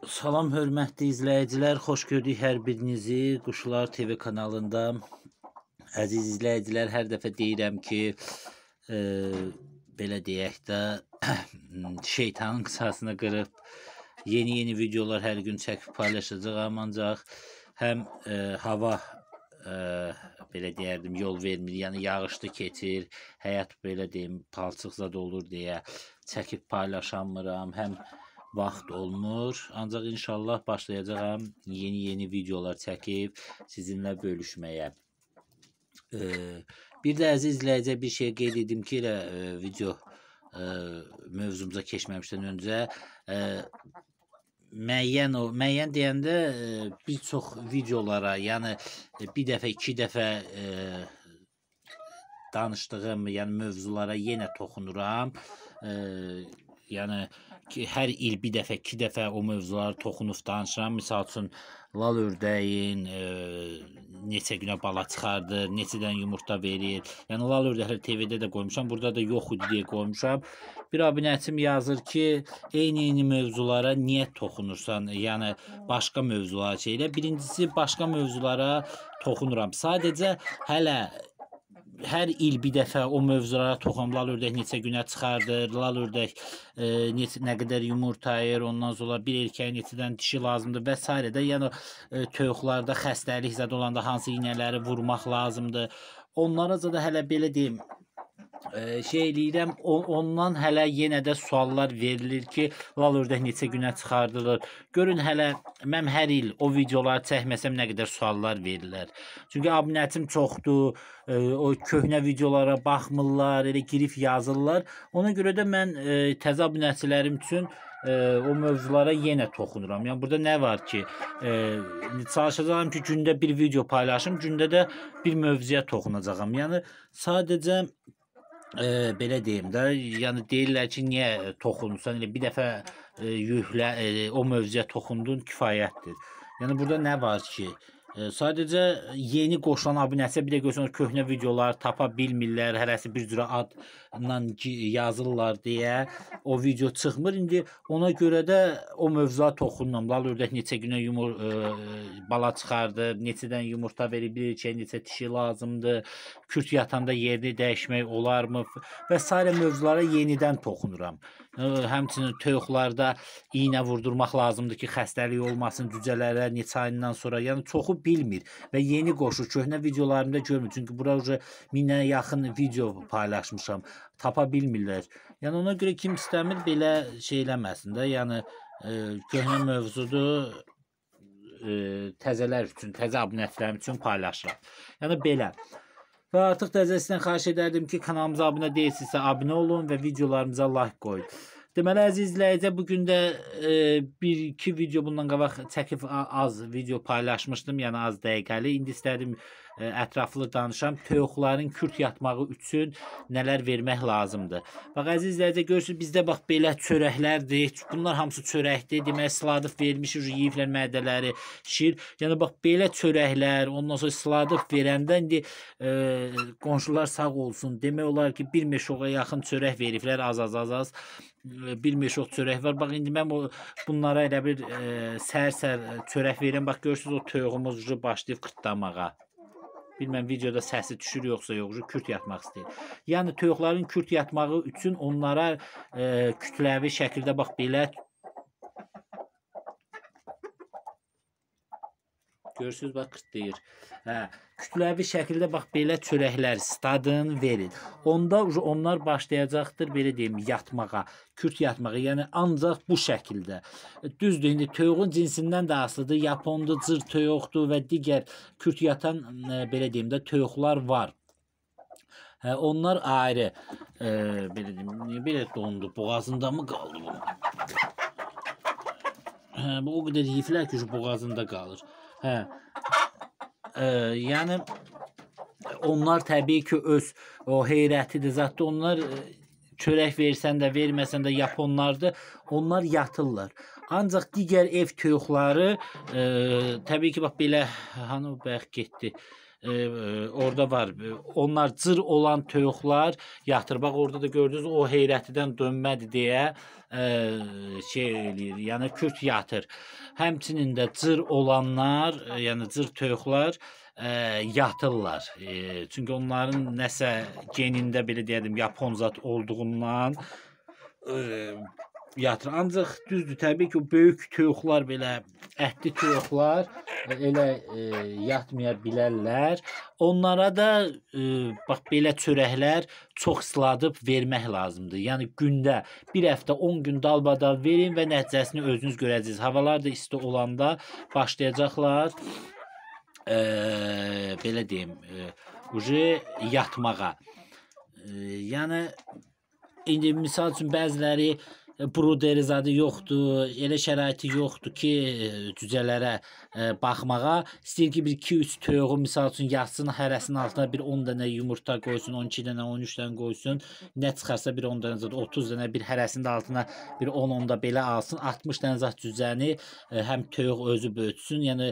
Salam hörmətli izləyicilər, xoş gördük hər birinizi Quşlar TV kanalında. Əziz izləyicilər, hər dəfə deyirəm ki, belə deyək də, şeytanın qısasını qırıb yeni videolar hər gün çəkib paylaşacağam, ancaq həm hava belə deyərdim, yol vermir, yəni yağışlı keçir, həyat belə deyim, palçıqzad olur deyə çəkib paylaşamıram, həm vaxt olmur, ancaq inşallah başlayacağam yeni videolar çəkib sizinlə bölüşməyə. Bir də əziz izləyicə bir şey qeyd edim ki, video mövzumuza keçməmişdən öncə müəyyən deyəndə bir çox videolara, yəni bir dəfə, iki dəfə danışdığım, yəni mövzulara yenə toxunuram. Yəni ki, hər il bir dəfə, iki dəfə o mövzulara toxunub danışıram. Misal üçün, lal ördəyin neçə günə bala çıxardır, neçədən yumurta verir. Yəni, lal ördəklər TV-də də qoymuşam, burada da yox idi deyə qoymuşam. Bir abunəçim yazır ki, eyni mövzulara niyə toxunursan? Yəni, başqa mövzulara şeylə. Birincisi, başqa mövzulara toxunuram. Sadəcə hələ hər il bir dəfə o mövzulara toxunum. Lal ördək neçə günə çıxardır, lal ördək nə qədər yumurtayır, ondan sonra bir erkəyə neçədən dişi lazımdır və s. də. Yəni toyuqlarda xəstəlik zad olanda hansı iynələri vurmaq lazımdır. Onlara da hələ belə deyim, şey eləyirəm, ondan hələ yenə də suallar verilir ki, lal ördək neçə günə çıxardılır. Görün hələ mən hər il o videoları çəkməsəm nə qədər suallar verirlər. Çünki abunəçim çoxdur, o köhnə videolara baxmırlar, elə girib yazırlar. Ona görə də mən təzə abunəçilərim üçün o mövzulara yenə toxunuram. Yəni burada nə var ki, çalışacağam ki, gündə bir video paylaşım, gündə də bir mövzuya toxunacağam. Yəni sadəcə belə deyim də, yəni deyirlər ki, niyə toxunursan, bir dəfə yüklə, o mövzuya toxundun, kifayətdir. Yəni burada nə var ki, sadəcə yeni qoşulan abunəçiyə bir də görürsünüz, köhnə videolar tapa bilmirlər, hərəsi bir cürə adla yazırlar deyə o video çıxmır. İndi ona görə də o mövzuya toxunuram. Lal ördək neçə günə bala çıxardır, neçədən yumurta verir, bir erkəyə neçə dişi lazımdır, kürt yatanda yerini dəyişmək olarmı və s. mövzulara yenidən toxunuram. Həmçinin toyuqlarda iynə vurdurmaq lazımdır ki, xəstəlik olmasın cücələrə neçə ayından sonra. Yəni çoxu bilmir və yeni qoşur. Köhnə videolarımda görmür. Çünki bura 1000-ə yaxın video paylaşmışam. Tapa bilmirlər. Yəni ona görə kim istəmir belə şey eləməsin də. Yəni köhnə mövzudur, təzələr üçün, təzə abunəçilərim üçün paylaşıram. Yəni belə. Və artıq təzəsindən xahiş edərdim ki, kanalımıza abunə deyilsinizsə abunə olun və videolarımıza like qoyun. Deməli, əziz izləyicə, bugün də bir-iki video bundan qabaq çəkib az video paylaşmışdım, yəni az dəqiqəli. İndi istədim ətraflı danışam. Toyuqların kürt yatmağı üçün nələr vermək lazımdır. Bax, əziz izləyicə, görürsünüz, bizdə bax belə çörəklərdir. Bunlar hamısı çörəkdir. Demək, sladıq vermişik, yeyiblər mədələri, şir. Yəni, bax, belə çörəklər, ondan sonra sladıq verəndə indi qonşular sağ olsun. Demək olar ki, bir meşoğa yaxın çörək veriblər, az. Bir meşoq çörək var. Bax, indi mən bunlara elə bir səhər-səhər çörək verirəm. Bax, görürsünüz, o toyuğumuz başlayıb qırtlamağa. Bilməm, videoda səsi düşür, yoxsa yox, kürt yatmaq istəyir. Yəni, toyuqların kürt yatmağı üçün onlara kütləvi şəkildə, bax, belə görürsünüz, bax, qırtlayır. Kütləvi şəkildə, bax, belə çörəklər stadın verin. Onda onlar başlayacaqdır, belə deyim, yatmağa, kürt yatmağa. Yəni, ancaq bu şəkildə. Düzdür, indi toyuğun cinsindən də asılıdır. Yapondur, cır toyuqdur və digər kürt yatan, belə deyim də, toyuqlar var. Onlar ayrı. Belə deyim, niyə belə dondu? Boğazında mı qaldı bu? Bu o qədər yiyiflər ki, boğazında qalır. Yəni onlar təbii ki, öz o heyrətidir. Zətdə onlar çörək versən də, verməsən də yaponlardır. Onlar yatırlar. Ancaq digər ev toyuqları təbii ki, bax belə, hanı bayaq getdi. orada var. Onlar cır olan toyuqlar yatır. Bax orada da gördünüz o heyrətidən dönmədi deyə şey eləyir. Yəni kürt yatır. Həmçinin də cır olanlar, yəni cır toyuqlar yatırlar. Çünki onların nəsə genində belə deyəlim yapon zat olduğundan yatır. Ancaq düzdür, təbii ki, o böyük toyuqlar belə ətli toyuqlar elə yatmaya bilərlər. Onlara da bax belə çörəklər çox ısladıb vermək lazımdır. Yəni gündə bir həftə 10 gün dalbadal verin və nəticəsini özünüz görəcəksiniz. Havalar da isti olanda başlayacaqlar belə deyim, yatmağa. Yəni indi misal üçün bəziləri bruderi zadı yoxdur, elə şəraiti yoxdur ki, cücələrə baxmağa. İstəyir ki, bir 2-3 toyuğu misal üçün yatsın, hərəsinin altına bir 10 dənə yumurta qoysun, 12 dənə, 13 dənə qoysun. Nə çıxarsa bir 10 dənə zat, 30 dənə, bir hərəsinin də altına bir 10 da belə alsın. 60 dənə zat cücəni həm toyuq özü böyütsün, yəni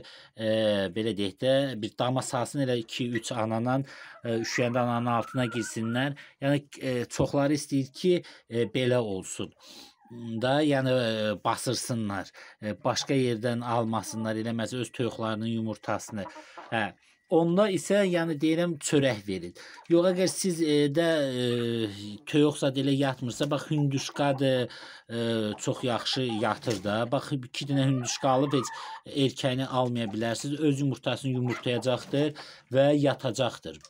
belə deyək də, bir dama salsın, elə 2-3 ananan üşüyəndə ananın altına girsinlər. Yəni çoxları istəyir ki, belə olsun da, yəni basırsınlar, başqa yerdən almasınlar, eləməsə öz toyuqlarının yumurtasını. Onda isə yəni deyirəm çörək verin. Yox, əgər siz də toyuqsa elə yatmırsa, bax hündüşqadır, çox yaxşı yatır da. Bax 2 dənə hündüşqa alıb heç erkəyini almaya bilərsiniz. Öz yumurtasını yumurtlayacaqdır və yatacaqdır.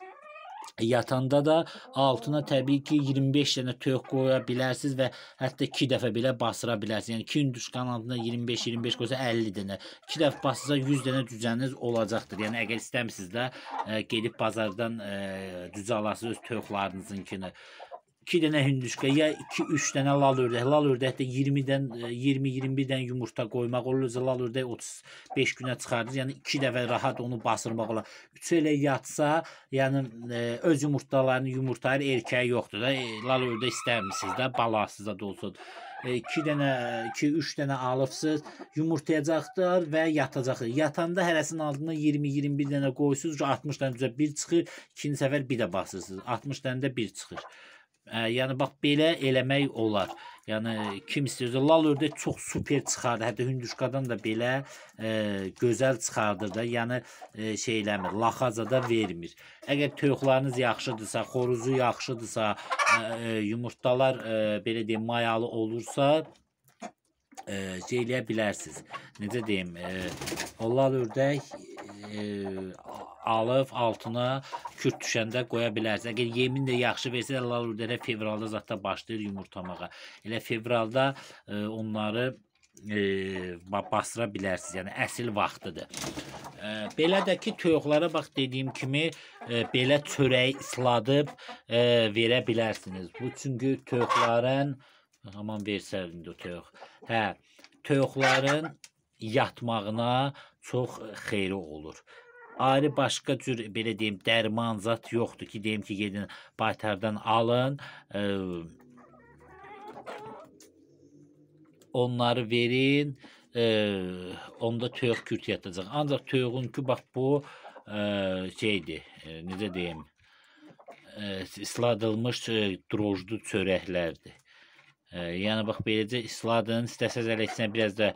Yatanda da altına təbii ki 25 dənə toyuq qoya bilərsiniz və hətta 2 dəfə belə basıra bilərsiniz. Yəni 2 hündüşqanın altına 25 qoysa 50 dənə. 2 dəfə basırsa 100 dənə cücəniz olacaqdır. Yəni əgər istəmirsiniz də gedib bazardan cücə alasınız öz toyuqlarınızınkini. 2 dənə hündüşqa ya 2-3 dənə lal ördək. Lal ördəkdə 20-21 dənə yumurta qoymaq olur. Lal ördək 35 günə çıxardır. Yəni 2 dəfə rahat onu basırmaq olar. 3 elə yatsa, yəni öz yumurtalarını yumurtayır, erkəyi yoxdur da. Lal ördək istəmirsiniz də, balasız da olsun. 2-3 dənə alıbsınız, yumurtlayacaqdır və yatacaqdır. Yatanda hərəsinin altına 20-21 dənə qoysunuz, 60 dənə cücə bir çıxır, ikinci səfər bir də basırsınız. 60 dənə də bir çıxır. Yəni bax belə eləmək olar. Yəni kim istəyirsə, lal ördək çox super çıxardır. Hətta hündüşqadan da belə gözəl çıxardır da. Yəni şey eləmir, laxaza da vermir. Əgər toyuqlarınız yaxşıdırsa, xoruzu yaxşıdırsa, yumurtalar belə deyim mayalı olursa şey eləyə bilərsiniz. Necə deyim, lal ördək alıb altına kürt düşəndə qoya bilərsiniz. Əgər yemin də yaxşı versə, lal ördəklər fevralda zətdə başlayır yumurtlamağa. Elə fevralda onları basıra bilərsiniz. Yəni əsl vaxtıdır. Belə də ki, toyuqlara bax dediyim kimi belə çörək isladıb verə bilərsiniz. Bu çünki toyuqların aman versəydin o toyuq. Toyuqların yatmağına çox xeyri olur. Ayrı başqa cür belə deyim dərman zat yoxdur ki, deyim ki, gedin baytardan alın, onları verin, onda toyuq kürt yatacaq. Ancaq toyuğun ki, bax bu şeydir, necə deyim, isladılmış drojlu çörəklərdir. Yəni bax beləcə isladın, istəsəz elə içinə biraz da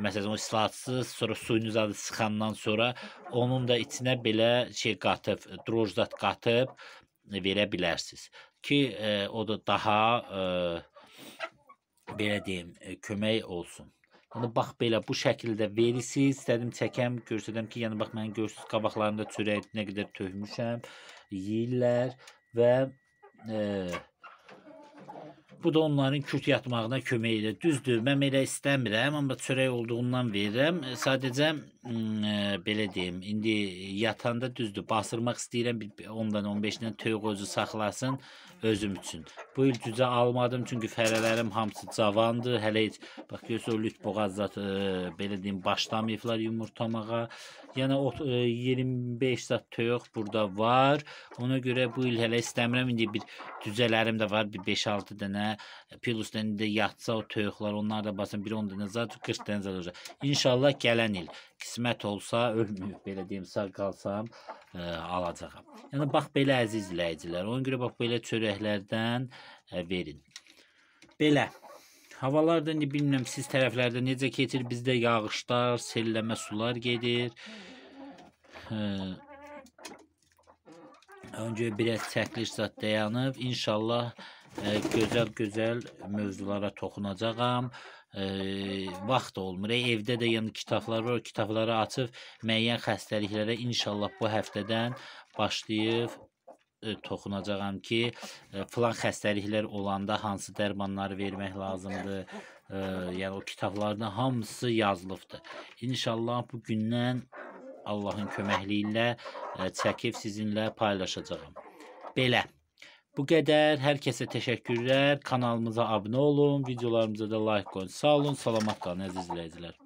məsələn o isladsız, sonra suyunu zadı sıxandan sonra onun da içinə belə şey qatıb, droj zat qatıb verə bilərsiniz ki, o da daha belə deyim, kömək olsun. Yəni bax belə bu şəkildə verirsiniz. İstədim çəkəm, göstərəm ki, yəni bax mən görürsüz qabaqlarında çörək nə qədər tökmüşəm, yeyirlər və bu da onların kürt yatmağına kömək edir. Düzdür, mən elə istəmirəm, amma çörək olduğundan verirəm. Sadəcə belə deyim, indi yatanda düzdür, basırmaq istəyirəm, 10-dan 15-dən toyuq özü saxlasın özüm üçün. Bu il cücə almadım, çünki fərələrim hamısı cavandır. Hələ heç, bax görürsə o lüt boğaz zat, belə deyim, başlamayıblar yumurtlamağa. Yəni 25 zat toyuq burada var. Ona görə bu il hələ istəmirəm. İndi bir cücələrim də var, bir 5-6 dənə. Pilusdan da yatsa o toyuqlar, onlar da basın bir 10 dənə zat, 40 dənə zat olacaq. İnşallah gələn il. qismət olsa, ölməyib belə deyim, sağ qalsam alacağam. Yəni bax belə əziz izləyicilər, ona görə bax belə çörəklərdən verin. Belə. Havalar da bilmirəm siz tərəflərdə necə keçir. Bizdə yağışlar, selləmə sular gedir. Önce biraz çəkiliş zat dayanıb. İnşallah gözəl mövzulara toxunacağam. Vaxt olmur. Evdə də yəni kitablar var. O kitabları açıb müəyyən xəstəliklərə inşallah bu həftədən başlayıb toxunacağam ki, filan xəstəliklər olanda hansı dərmanları vermək lazımdır. Yəni o kitablarda hamısı yazılıbdır. İnşallah bu gündən Allahın köməkliyi ilə çəkib sizinlə paylaşacağam. Belə. Bu qədər. Hər kəsə təşəkkürlər. Kanalımıza abunə olun. Videolarımıza da like qoyun. Sağ olun, salamat qalın əziz izləyicilər.